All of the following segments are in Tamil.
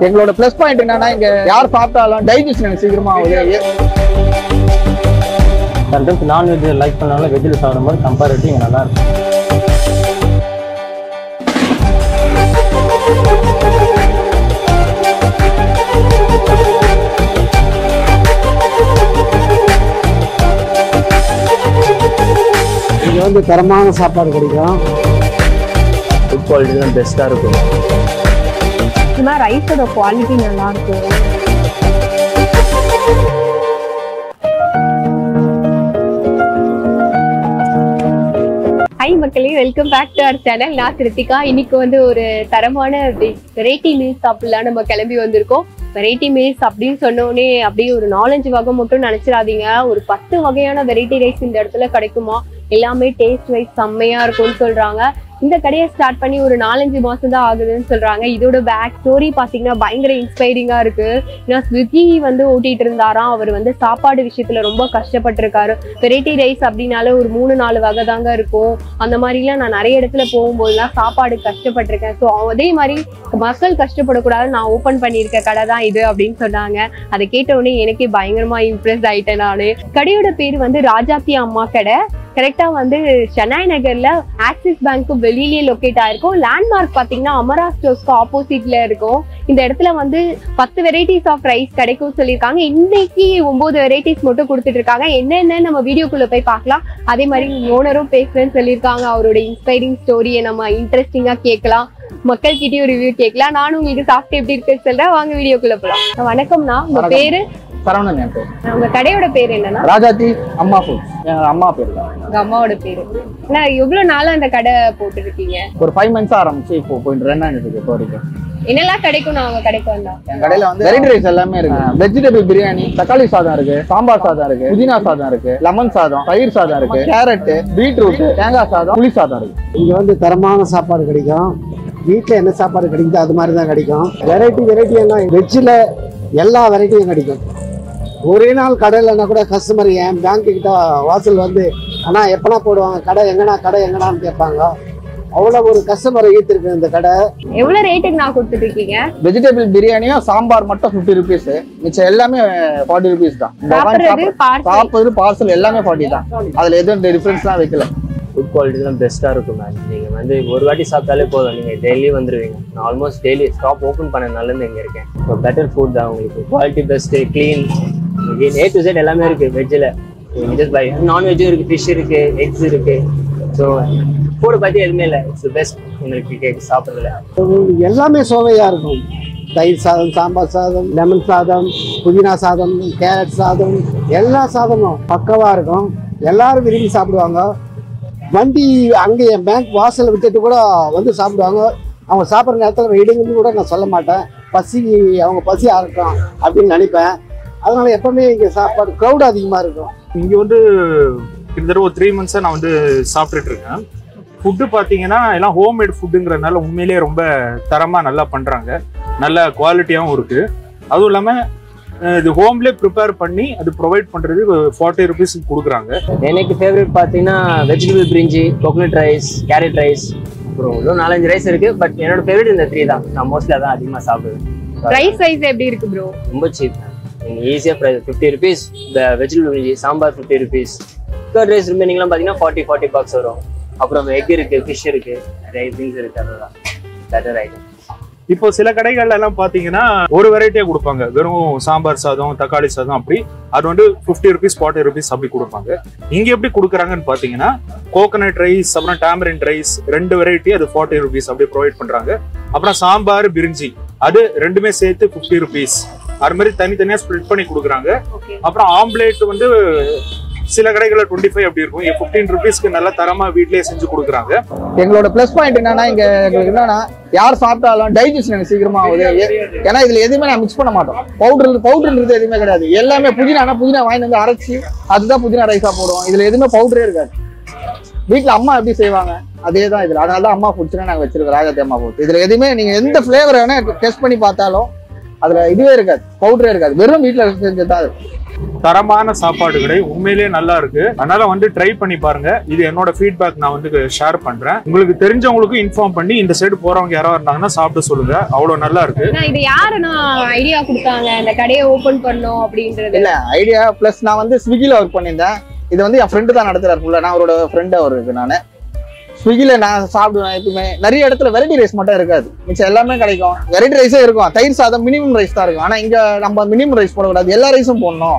எங்களோட பிளஸ் பாயிண்ட் என்னன்னா இங்க யார் சாப்பிட்டாலும் டைஜஷன் சீக்கிரமா ஆகுது. சம்டைம்ஸ் நான்வெஜ் லைக் பண்ணாலும் வெஜ்ஜில் சாப்பிடும்போது கம்பேரிட்டிவ் இங்கே நல்லா இருக்கும். இங்கே வந்து தரமான சாப்பாடு கிடைக்கும். ஃபுட் குவாலிட்டி தான் பெஸ்ட்டாக இருக்கும். ரைஸோட குவாலிட்டி நல்லா இருக்கும். ஹாய் மக்களே, welcome back to our channel. நான் கிருத்திகா. இன்னைக்கு வந்து ஒரு தரமான வெரைட்டி மீல்ஸ் சாப்பிடலாம் நம்ம கிளம்பி வந்திருக்கோம். வெரைட்டி மீல்ஸ் அப்படின்னு சொன்னோடனே அப்படியே ஒரு 4-5 வகை மட்டும் நினைச்சிடாதீங்க. ஒரு 10 வகையான வெரைட்டி ரைஸ் இந்த இடத்துல கிடைக்குமா. எல்லாமே டேஸ்ட் வைஸ் செம்மையா இருக்கும்னு சொல்றாங்க. இந்த கடையை ஸ்டார்ட் பண்ணி ஒரு 4-5 மாசம் தான் ஆகுதுன்னு சொல்றாங்க. இதோட பேக் ஸ்டோரி பாத்தீங்கன்னா பயங்கர இன்ஸ்பைரிங்கா இருக்கு. ஏன்னா ஸ்விக்கி வந்து ஓட்டிட்டு இருந்தாராம். அவர் வந்து சாப்பாடு விஷயத்துல ரொம்ப கஷ்டப்பட்டிருக்காரு. வெரைட்டி ரைஸ் அப்படின்னால ஒரு 3-4 வகை தாங்க இருக்கும். அந்த மாதிரிலாம் நான் நிறைய இடத்துல போகும்போதுலாம் சாப்பாடு கஷ்டப்பட்டிருக்கேன். ஸோ அதே மாதிரி மக்கள் கஷ்டப்படக்கூடாது, நான் ஓப்பன் பண்ணியிருக்க கடை தான் இது அப்படின்னு சொன்னாங்க. அதை கேட்ட உடனே எனக்கே பயங்கரமா இம்ப்ரெஸ் ஆயிட்டேன் நானு. கடையோட பேர் வந்து ராஜாத்தி அம்மா கடை. கரெக்டா வந்து சென்னை நகர்ல ஆக்சிஸ் பேங்க்கு வெளியிலேயே லொக்கேட் ஆயிருக்கும். லேண்ட்மார்க் பாத்தீங்கன்னா அமரா ஸ்டோர்ஸ்க்கு ஆப்போசிட்ல இருக்கும். இந்த இடத்துல வந்து 10 வெரைட்டிஸ் ஆஃப் ரைஸ் கிடைக்கும் சொல்லியிருக்காங்க. இன்னைக்கு 9 வெரைட்டிஸ் மட்டும் கொடுத்துட்டு இருக்காங்க. என்னென்ன நம்ம வீடியோக்குள்ள போய் பார்க்கலாம். அதே மாதிரி ஓனரும் பேசுறேன்னு சொல்லியிருக்காங்க. அவரோட இன்ஸ்பைரிங் ஸ்டோரியை நம்ம இன்ட்ரெஸ்டிங்கா கேட்கலாம், மக்கள் கிட்டயும் ரிவ்யூ கேட்கலாம். நானும் உங்களுக்கு சாப்பிட்டு எப்படி இருக்குன்னு சொல்றேன். வாங்க வீடியோக்குள்ள போலாம். வணக்கம்ண்ணா, உங்க பேரு? சரவணன் என் பேர். உங்க கடையோட பேர் என்னன்னா? ராஜாத்தி அம்மா ஃபுட்ஸ். எங்க அம்மா பேர் தான். உங்க அம்மாவோட பேரு. நான் எவ்வளவு நாளா அந்த கடை போட்டு இருக்கீங்க? ஒரு 5 months ஆரம்பிச்சு இப்போ போயிட்டு ரன் ஆகிட்டு இருக்கு. இப்போ வரைக்கும் என்னெல்லாம் கிடைக்கும் நான் உங்க கடைக்கு வந்தா? என் கடையில வந்து வெரைட்டி ரைஸ் எல்லாமே இருக்கு. வெஜிடபிள் பிரியாணி, தக்காளி சாதம் இருக்கு, சாம்பார் சாதம் இருக்கு, புதினா சாதம் இருக்கு, லெமன் சாதம், தயிர் சாதம் இருக்கு, கேரட், பீட்ரூட், தேங்காய் சாதம், புளி சாதம் இருக்கு. இங்கே வந்து தரமான சாப்பாடு கிடைக்கும். வீட்டில் என்ன சாப்பாடு கிடைக்குதோ அது மாதிரி தான் கிடைக்கும். வெரைட்டி எல்லாம் வெஜ்ஜில் எல்லா வெரைட்டியும் கிடைக்கும். ஒரே நாள் கடையிலன்னா கூட கஸ்டமர் என் பேங்க்கு கிட்ட வாசல் வந்து ஆனால் எப்பனா போடுவாங்க, கடை எங்கடான்னு கேட்பாங்க. அவ்வளோ ஒரு கஸ்டமரை ஈர்த்திருக்கு இந்த கடை. எவ்வளவு ரேட்டுக்கு நான் கொடுத்துட்டு இருக்கீங்க? வெஜிடபிள் பிரியாணியும் சாம்பார் மட்டும் 50 rupees, மிச்சம் எல்லாமே 40 rupees தான். சாப்பிடுறது பார்சல் எல்லாமே 40 தான். அதுல எதுவும் டிஃபரன்ஸ்லாம் வைக்கல. ஃபுட் குவாலிட்டி தான் பெஸ்ட்டாக இருக்கும் மேம். நீங்கள் வந்து ஒரு வாட்டி சாப்பிட்டாலே போதும், நீங்கள் டெய்லி வந்துடுவீங்க. நான் ஆல்மோஸ்ட் டெய்லி ஸ்டாப் ஓப்பன் பண்ணனாலேருந்து இங்கே இருக்கேன். இப்போ பெட்டர் ஃபுட் தான் உங்களுக்கு. Quality best, clean, A to Z எல்லாமே இருக்குது வெஜ்ஜில். நீங்கள் ஜஸ்ட் பை நான்வெஜ்ஜும் இருக்குது, ஃபிஷ் இருக்குது, எக்ஸ் இருக்குது. ஸோ ஃபுட்டை பற்றி எதுவுமே இல்லை. இட்ஸ் பெஸ்ட் உங்களுக்கு கேக் சாப்பிட்றதுல. எல்லாமே சுவையாக இருக்கும். தயிர் சாதம், சாம்பார் சாதம், லெமன் சாதம், புதினா சாதம், கேரட் சாதம், எல்லா சாதமும் பக்கவாக இருக்கும். எல்லாரும் விரும்பி சாப்பிடுவாங்க. வண்டி அங்கே என் பேங்க் வாசலை விட்டுட்டு கூட வந்து சாப்பிடுவாங்க. அவங்க சாப்பிட்ற நேரத்தில் இடைங்கன்னு கூட நான் சொல்ல மாட்டேன். அவங்க பசி ஆகட்டும் அப்படின்னு நினைப்பேன். அதனால எப்பவுமே இங்கே சாப்பாடு க்ரௌட் அதிகமாக இருக்கும். இங்கே வந்து கிட்டத்தட்ட ஒரு 3 months நான் வந்து சாப்பிட்டுட்டு இருக்கேன். ஃபுட்டு பார்த்தீங்கன்னா எல்லாம் ஹோம்மேட் ஃபுட்டுங்கிறதுனால உண்மையிலேயே ரொம்ப தரமாக நல்லா பண்ணுறாங்க. நல்ல குவாலிட்டியாகவும் இருக்குது. அதுவும் இல்லாமல் இது ஹோம்லேயே ப்ரிப்பேர் பண்ணி அது ப்ரொவைட் பண்ணுறது 40 rupees கொடுக்குறாங்க. எனக்கு ஃபேவரட் பார்த்தீங்கன்னா வெஜிடபிள் பிரிஞ்சி, கோகனட் ரைஸ், கேரட் ரைஸ், அப்புறம் இன்னும் 4-5 ரைஸ் இருக்குது. பட் என்னோட ஃபேவரட் இந்த 3 தான். நான் மோஸ்ட்லி அதான் அதிகமாக சாப்பிடுவேன். ரைஸ் சைஸ் எப்படி இருக்கு ப்ரோ? ரொம்ப சீப். நீங்கள் ஈஸியாக ப்ரைஸ் 50 rupees. இந்த வெஜிடபிள் பிரிஞ்சி, சாம்பார் 50 rupees. கர்ட் ரைஸ் ரிமைனிங்லாம் பார்த்தீங்கன்னா 40 bucks வரும். அப்புறம் எக் இருக்குது, ஃபிஷ் இருக்குது, நிறைய திங்ஸ் இருக்குது. அதுதான் பெட்டர் ஐட்டம். இப்போ சில கடைகள்ல எல்லாம் பாத்தீங்கன்னா ஒரு வெரைட்டியா கொடுப்பாங்க. வெறும் சாம்பார் சாதம், தக்காளி சாதம், அப்படி அது வந்து 50 rupees 40 rupees அப்படி கொடுப்பாங்க. இங்க எப்படி கொடுக்குறாங்கன்னு பாத்தீங்கன்னா கோகனட் ரைஸ், அப்புறம் டாமரின் ரைஸ் 2 வெரைட்டி, அது 40 rupees அப்படி ப்ரொவைட் பண்றாங்க. அப்புறம் சாம்பார், பிரிஞ்சி அது ரெண்டுமே சேர்த்து 50 rupees. அது மாதிரி தனித்தனியா ஸ்ப்ளிட் பண்ணி கொடுக்குறாங்க. அப்புறம் ஆம்லேட் வந்து சில கடைகளில் 25 அப்படி இருக்கும். 15 rupeesக்கு நல்ல தரமா வீட்லயே செஞ்சு கொடுக்குறாங்க. எங்களோட பிளஸ் பாயிண்ட் என்னன்னா இங்க எங்களுக்கு என்னன்னா யார் சாப்பிட்டாலும் டைஜஷன் சீக்கிரமா ஆகுது. ஏன்னா இதுல எதுவுமே நான் மிக்ஸ் பண்ண மாட்டோம். பவுடர்ன்றது எதுவுமே கிடையாது. எல்லாமே புதினா வாங்கி வந்து அரைச்சி அதுதான் புதினா ரைஸா போடுவோம். இதுல எதுவுமே பவுடரே இருக்காது. வீட்டுல அம்மா எப்படி செய்வாங்க அதே தான் இதுல. அதனாலதான் அம்மா ஃபுட்ஸ்னா நாங்க வச்சிருக்கோம், ராஜாத்தி அம்மா ஃபுட்ஸ். இதுல எதுவுமே நீங்க எந்த ஃபிளேவர் வேணா டெஸ்ட் பண்ணி பார்த்தாலும் அதுல இதுவே இருக்காது, பவுடரே இருக்காது. வெறும் வீட்டுல செஞ்சதான். தரமான சாப்பாடு கடை, உண்மையிலேயே நல்லா இருக்கு. அதனால வந்து ட்ரை பண்ணி பாருங்க. இது என்னோட ஃபீட்பேக் நான் வந்து ஷேர் பண்றேன். உங்களுக்கு தெரிஞ்சவங்களுக்கு இன்ஃபார்ம் பண்ணி இந்த சைடு போறவங்க யாராவது இருந்தாங்கன்னா சாப்பிட சொல்லுங்க. அவ்வளவு நல்லா இருக்கு. இது யாருன்னா ஐடியா கொடுத்தாங்க இந்த கடையை ஓபன் பண்ணோம் அப்படின்றது? இல்ல ஐடியா பிளஸ் நான் வந்து ஸ்விக்கில ஒர்க் பண்ணியிருந்தேன். இது வந்து என் ஃப்ரெண்டு தான் நடத்துறாரு ஃபுல்லா. நான் அவரோட ஃப்ரெண்ட் அவருக்கு. நான் ஸ்விக்கில நான் சாப்பிடுவேன். எப்பவுமே நிறைய இடத்துல வெரைட்டி ரைஸ் மட்டும் இருக்காது, மிச்சம் எல்லாமே கிடைக்கும். வெரைட்டி ரைஸே இருக்கும். தயிர் சாதம் மினிமம் ரைஸ் தான் இருக்கும். ஆனா இங்க நம்ம மினிமம் ரைஸ் போடக்கூடாது, எல்லா ரைஸும் போடணும்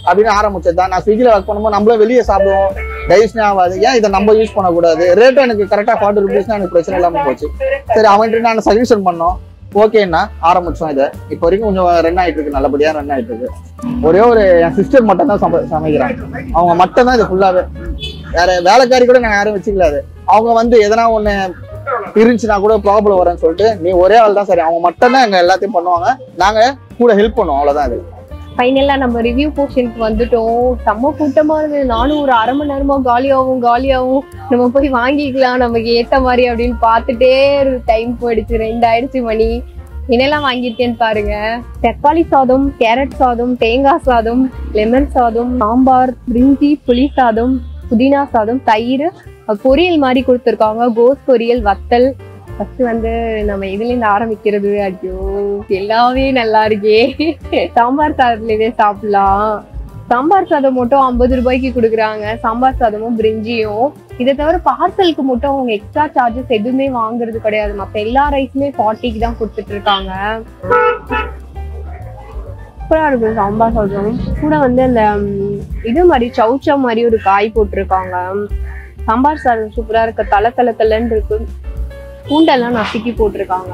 அப்படின்னு ஆரம்பிச்சது தான். நான் ஸ்விக்கில ஒர்க் பண்ணும்போது நம்மளே வெளியே சாப்பிடுவோம், டைஜஷனே ஆகாது, ஏன் இதை நம்ம யூஸ் பண்ணக்கூடாது. ரேட்டும் எனக்கு கரெக்டா 40 rupees எனக்கு பிரச்சனை இல்லாம போச்சு. சரி அவன்கிட்ட நான் சஜஷன் பண்ணோம், ஓகேன்னா ஆரம்பிச்சோம். இதை இப்போ வரைக்கும் கொஞ்சம் ரன் ஆயிட்டு இருக்கு, நல்லபடியா ரன் ஆயிட்டு இருக்கு. ஒரே ஒரு என் சிஸ்டர் மட்டும் தான் சமைக்கிறாங்க. அவங்க மட்டும் தான் இது ஃபுல்லாவே, வேற வேலைக்காரி கூட நான் யாரும் வச்சுக்கலாது. அவங்க வந்து எதனா ஒண்ணு இருந்துச்சுன்னா கூட ப்ராப்ளம் வரேன்னு சொல்லிட்டு நீ ஒரே ஆள் தான் சரி, அவங்க மட்டும் தான் எங்க எல்லாத்தையும் பண்ணுவாங்க, நாங்க கூட ஹெல்ப் பண்ணுவோம், அவ்வளவுதான். இது ஃபைனலா நம்ம ரிவ்யூ போர்ஷனுக்கு வந்துட்டோம். செம்ம கூட்டமா இருந்தது. நானும் ஒரு அரை மணி நேரமா காலியாகும் நம்ம போய் வாங்கிக்கலாம் நமக்கு ஏத்த மாதிரி அப்படின்னு பார்த்துட்டே டைம் போயிடுச்சு. 2 ஆயிடுச்சு மணி. என்னெல்லாம் வாங்கியிருக்கேன்னு பாருங்க. தக்காளி சாதம், கேரட் சாதம், தேங்காய் சாதம், லெமன் சாதம், சாம்பார், பிரிஞ்சி, புளி சாதம், புதினா சாதம், தயிர், பொரியல் மாதிரி கொடுத்துருக்காங்க, கோஸ் பொரியல், வத்தல். ஃபர்ஸ்ட் வந்து நம்ம இதுலேருந்து ஆரம்பிக்கிறது. ஐயோ எல்லாமே நல்லா இருக்கே. சாம்பார் சாதத்துலேயே சாப்பிடலாம். சாம்பார் சாதம் மட்டும் 50 ரூபாய்க்கு கொடுக்குறாங்க. சாம்பார் சாதமும் பிரிஞ்சியும். இதை தவிர பார்சலுக்கு மட்டும் அவங்க எக்ஸ்ட்ரா சார்ஜஸ் எதுவுமே வாங்குறது கிடையாது. மற்ற எல்லா ரைஸுமே 40க்கு தான் கொடுத்துட்டு இருக்காங்க. சூப்பரா இருக்கு சாம்பார் சாதம். கூட வந்து அந்த இது மாதிரி சவுச்சா மாதிரி ஒரு காய் போட்டிருக்காங்க. சாம்பார் சாதம் சூப்பரா இருக்கு. தலன்னு இருக்கு. பூண்டெல்லாம் நசுக்கி போட்டிருக்காங்க.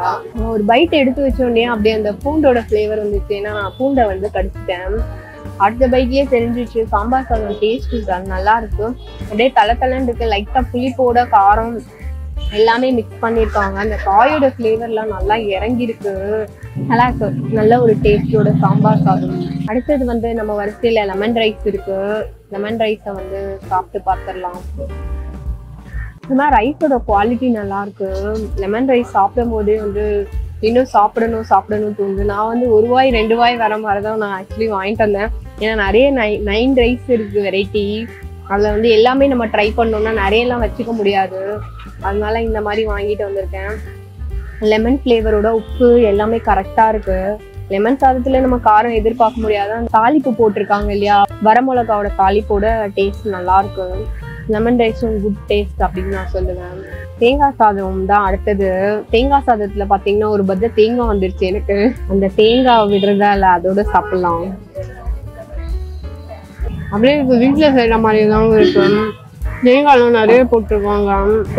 ஒரு பைட் எடுத்து வச்சோடனே அப்படியே அந்த பூண்டோட ஃபிளேவர் வந்துச்சு. ஏன்னா நான் பூண்டை வந்து கடிச்சிட்டேன். அடுத்த பைட்லயே தெரிஞ்சிச்சு சாம்பார் சாதம் டேஸ்ட் நல்லா இருக்கு. அப்படியே தலன்னு இருக்கு. லைட்டா புளிப்போட காரம் எல்லாமே மிக்ஸ் பண்ணிருக்காங்க. அந்த காயோட ஃபிளேவர்லாம் நல்லா இறங்கிருக்கு. நல்லா இருக்கு. நல்ல ஒரு டேஸ்டோட சாம்பார் சாதம். அடுத்தது வந்து நம்ம வரிசையில லெமன் ரைஸ் இருக்கு. லெமன் ரைஸை வந்து சாப்பிட்டு பார்த்துடலாம். இந்த மாதிரி ரைஸோட குவாலிட்டி நல்லா இருக்கு. லெமன் ரைஸ் சாப்பிடும் போதே வந்து இன்னும் சாப்பிடணும் தோணுது. நான் வந்து 1 வாய் 2 வாய் வர மாதிரி தான் நான் ஆக்சுவலி வாங்கிட்டு வந்தேன். ஏன்னா நிறைய 9 ரைஸ் இருக்கு வெரைட்டி. அதில் வந்து எல்லாமே நம்ம ட்ரை பண்ணோம்னா நிறையெல்லாம் வச்சுக்க முடியாது. அதனால இந்த மாதிரி வாங்கிட்டு வந்திருக்கேன். லெமன் ஃப்ளேவரோட உப்பு எல்லாமே கரெக்டாக இருக்கு. லெமன் சாதத்துல நம்ம காரம் எதிர்பார்க்க முடியாது. அந்த தாளிப்பு போட்டிருக்காங்க இல்லையா, வரமிளகாவோட தாளிப்போட டேஸ்ட் நல்லா இருக்கு. லெமன் ரைஸும் குட் டேஸ்ட் அப்படின்னு நான் சொல்லுவேன். தேங்காய் சாதம் தான் அடுத்தது. தேங்காய் சாதத்துல பாத்தீங்கன்னா ஒரு பத்த தேங்காய் வந்துருச்சு எனக்கு. அந்த தேங்காய் விடுறதா இல்ல அதோட சாப்பிடலாம். அப்படியே வீட்டுல செய்யற மாதிரி தான் இருக்கு. தேங்காய்லாம் நிறைய போட்டிருக்காங்க.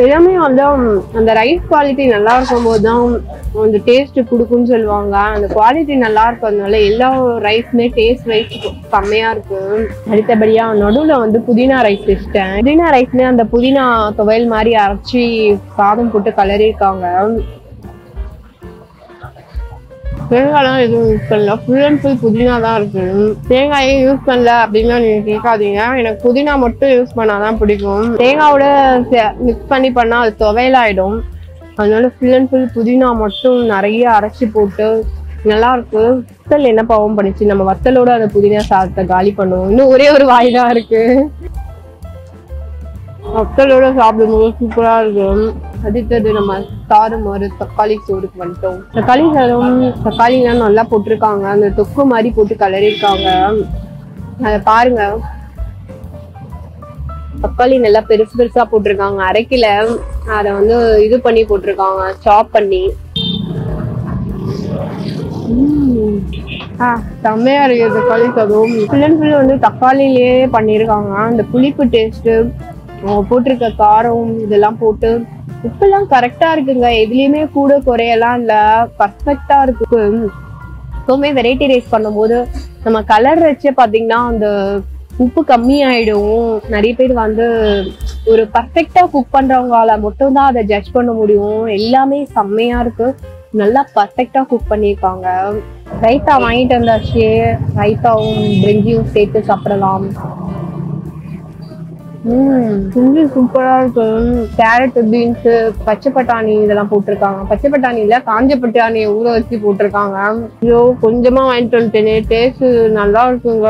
எல்லாமே வந்து அந்த ரைஸ் குவாலிட்டி நல்லா இருக்கும் போதுதான் அந்த டேஸ்ட் கொடுக்குன்னு சொல்லுவாங்க. அந்த குவாலிட்டி நல்லா இருக்கிறதுனால எல்லா ரைஸுமே டேஸ்ட் ரைஸ் செம்மையா இருக்கு. அடுத்தபடியா நடுவுல வந்து புதினா ரைஸ் வச்சுட்டேன். புதினா ரைஸ்ல அந்த புதினா துவையல் மாதிரி அரைச்சி சாதம் போட்டு கலரிருக்காங்க. தேங்காய்லாம் எதுவும் யூஸ் பண்ணல. ஃபுல் அண்ட் ஃபுல் புதினா தான் இருக்கு. தேங்காயே யூஸ் பண்ணல அப்படின்னா நீங்க கேட்காதீங்க. எனக்கு புதினா மட்டும் யூஸ் பண்ணாதான் பிடிக்கும். தேங்காயோட மிக்ஸ் பண்ணி பண்ணா அது துவையலாயிடும். அதனால ஃபுல் அண்ட் ஃபுல் புதினா மட்டும் நிறைய அரைச்சி போட்டு நல்லா இருக்கு. வத்தல் என்ன பாவம் பண்ணிச்சு, நம்ம வத்தலோட அந்த புதினா சாதத்தை காலி பண்ணுவோம். இன்னும் ஒரே ஒரு வாய் தான் இருக்கு. வத்தலோட சாப்பிடும்போது சூப்பரா இருக்கு. அடுத்தது நம்ம சாதம் ஒரு தக்காளி சோறுக்கு வந்துட்டோம். தக்காளி சாதம் தக்காளிலாம் நல்லா போட்டிருக்காங்க. அந்த தொக்கு மாதிரி போட்டு கலரிருக்காங்க. அதை பாருங்க, தக்காளி நல்லா பெருசா போட்டிருக்காங்க. அரைக்கல, அதை வந்து இது பண்ணி போட்டிருக்காங்க, சாப் பண்ணி. செம்மையா இருக்கு தக்காளி சாதம். ஃபுல் அண்ட் ஃபுல் வந்து தக்காளிலேயே பண்ணிருக்காங்க. அந்த புளிப்பு டேஸ்ட், போட்டிருக்க காரம் இதெல்லாம் போட்டு உப்பெல்லாம் கரெக்டா இருக்குங்க. எதுலயுமே கூட குறையெல்லாம் இல்ல, பர்ஃபெக்டா இருக்கு. எப்பவுமே வெரைட்டி ரைஸ் பண்ணும்போது நம்ம கலர் வச்சு பாத்தீங்கன்னா அந்த உப்பு கம்மி ஆயிடும். நிறைய பேர் வந்து ஒரு பர்ஃபெக்டா குக் பண்றவங்களால மட்டும்தான் அதை ஜட்ஜ் பண்ண முடியும். எல்லாமே செம்மையா இருக்கு. நல்லா பர்ஃபெக்டா குக் பண்ணியிருக்காங்க. ரைத்தா வாங்கிட்டு வந்தாச்சு. ரைத்தாவும் பிரிஞ்சியும் சேர்த்து சாப்பிடலாம். சூப்பரா இருக்கு. கேரட், பீன்ஸ், பச்சை பட்டாணி இதெல்லாம் போட்டிருக்காங்க. பச்சை பட்டாணியில காஞ்ச பட்டாணியை ஊற வச்சு போட்டிருக்காங்க. ஐயோ கொஞ்சமா வாங்கிட்டு வந்துட்டேனே. டேஸ்ட் நல்லா இருக்குங்க.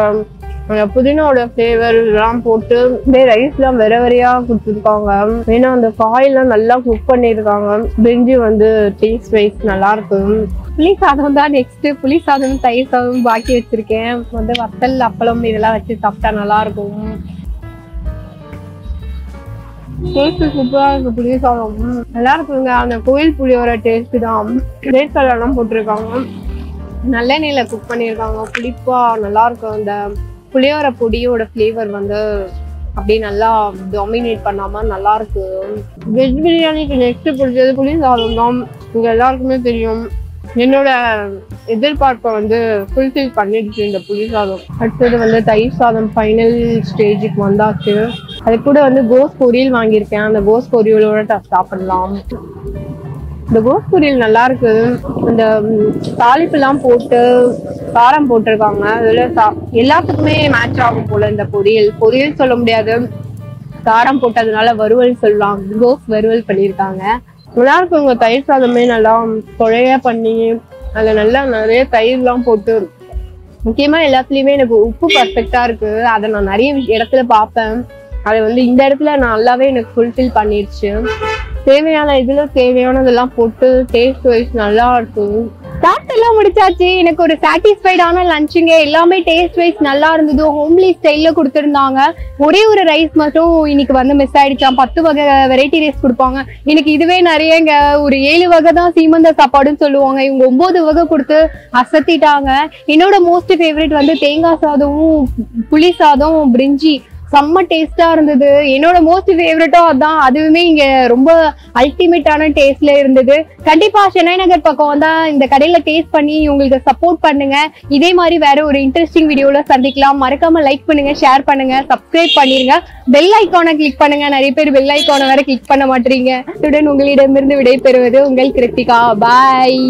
அந்த புதினாவோட ஃப்ளேவர் எல்லாம் போட்டு அப்படியே ரைஸ்லாம் வெறையா கொடுத்துருக்காங்க. ஏன்னா அந்த காயெல்லாம் நல்லா குக் பண்ணியிருக்காங்க. பிரிஞ்சி வந்து டேஸ்ட் வைஸ் நல்லா இருக்கும். புளி சாதம் தான் நெக்ஸ்ட். புளி சாதம் தயிர் சாதம் பாக்கி வச்சிருக்கேன். வந்து வத்தல் அப்பளம் இதெல்லாம் வச்சு சாப்பிட்டா நல்லா இருக்கும். டேஸ்ட் சூப்பரா இருக்கு. புளி சாதம் நல்லா இருக்குங்க. அந்த கோயில் புளியோட டேஸ்ட் தான். வேர்க்கடலாம் போட்டிருக்காங்க. நல்லெண்ணெயில குக் பண்ணியிருக்காங்க. புளிப்பா நல்லா இருக்கும். அந்த புளியோர பொடியோட ஃப்ளேவர் வந்து அப்படியே நல்லா டாமினேட் பண்ணாம நல்லா இருக்கு. வெஜ் பிரியாணிக்கு நெக்ஸ்ட் பிடிச்சது புளி சாதம் தான். இங்க எல்லாருக்குமே தெரியும். என்னோட எதிர்பார்ப்பை வந்து ஃபுல்ஃபில் பண்ணிடுச்சு இந்த புளி சாதம். அடுத்தது வந்து தயிர் சாதம் ஃபைனல் ஸ்டேஜுக்கு வந்தாச்சு. அது கூட வந்து கோஸ் பொரியல் வாங்கியிருக்கேன். அந்த கோஸ் பொரியலோட சாப்பிடலாம். இந்த கோஸ் பொரியல் நல்லா இருக்கு. இந்த தாளிப்புலாம் போட்டு காரம் போட்டிருக்காங்க. அதுல எல்லாத்துக்குமே மேட்ச் ஆகும் போல. இந்த பொரியல் சொல்ல முடியாது, காரம் போட்டதுனால வறுவல் சொல்லலாம். கோஸ் வறுவல் பண்ணியிருக்காங்க. நல்லா இருக்குங்க. தயிர் சாதமே நல்லா குழையா பண்ணி அதுல நல்லா நிறைய தயிர்லாம் போட்டு, முக்கியமா எல்லாத்துலயுமே எனக்கு உப்பு பர்ஃபெக்டா இருக்கு. அதை நான் நிறைய இடத்துல பார்ப்பேன். அதை வந்து இந்த இடத்துல நல்லாவே எனக்கு ஃபுல்ஃபில் பண்ணிடுச்சு. தேவையானதெல்லாம் போட்டு டேஸ்ட் வைஸ் நல்லா இருக்கும். சாப்பிட்டெல்லாம் முடிச்சாச்சு. எனக்கு ஒரு சாட்டிஸ்ஃபைடான லஞ்சுங்க. எல்லாமே டேஸ்ட் வைஸ் நல்லா இருந்தது. ஹோம்லி ஸ்டைல்ல கொடுத்துருந்தாங்க. ஒரே ஒரு ரைஸ் மட்டும் இன்னைக்கு வந்து மிஸ் ஆயிடுச்சான். 10 வகை வெரைட்டி ரைஸ் கொடுப்பாங்க. எனக்கு இதுவே நிறையங்க. ஒரு 7 வகை தான் சீமந்த சாப்பாடுன்னு சொல்லுவாங்க. இவங்க 9 வகை கொடுத்து அசத்திட்டாங்க. என்னோட மோஸ்ட் ஃபேவரட் வந்து தேங்காய் சாதமும் புளி சாதம் பிரிஞ்சி செம்ம டேஸ்டா இருந்தது. என்னோட மோஸ்ட் ஃபேவரட்டோ அதான். அதுவுமே இங்க ரொம்ப அல்டிமேட்டான டேஸ்ட்ல இருந்தது. கண்டிப்பா சென்னை நகர் பக்கம் வந்தா இந்த கடையில டேஸ்ட் பண்ணி உங்களுக்கு சப்போர்ட் பண்ணுங்க. இதே மாதிரி வேற ஒரு இன்ட்ரெஸ்டிங் வீடியோல சந்திக்கலாம். மறக்காம லைக் பண்ணுங்க, ஷேர் பண்ணுங்க, சப்ஸ்கிரைப் பண்ணிருங்க, பெல் ஐக்கானை கிளிக் பண்ணுங்க. நிறைய பேர் பெல் ஐக்கானை வேற கிளிக் பண்ண மாட்டீங்க. இத்துடன் உங்களிடமிருந்து விடைபெறுவது உங்கள் கிருத்திகா. பாய்.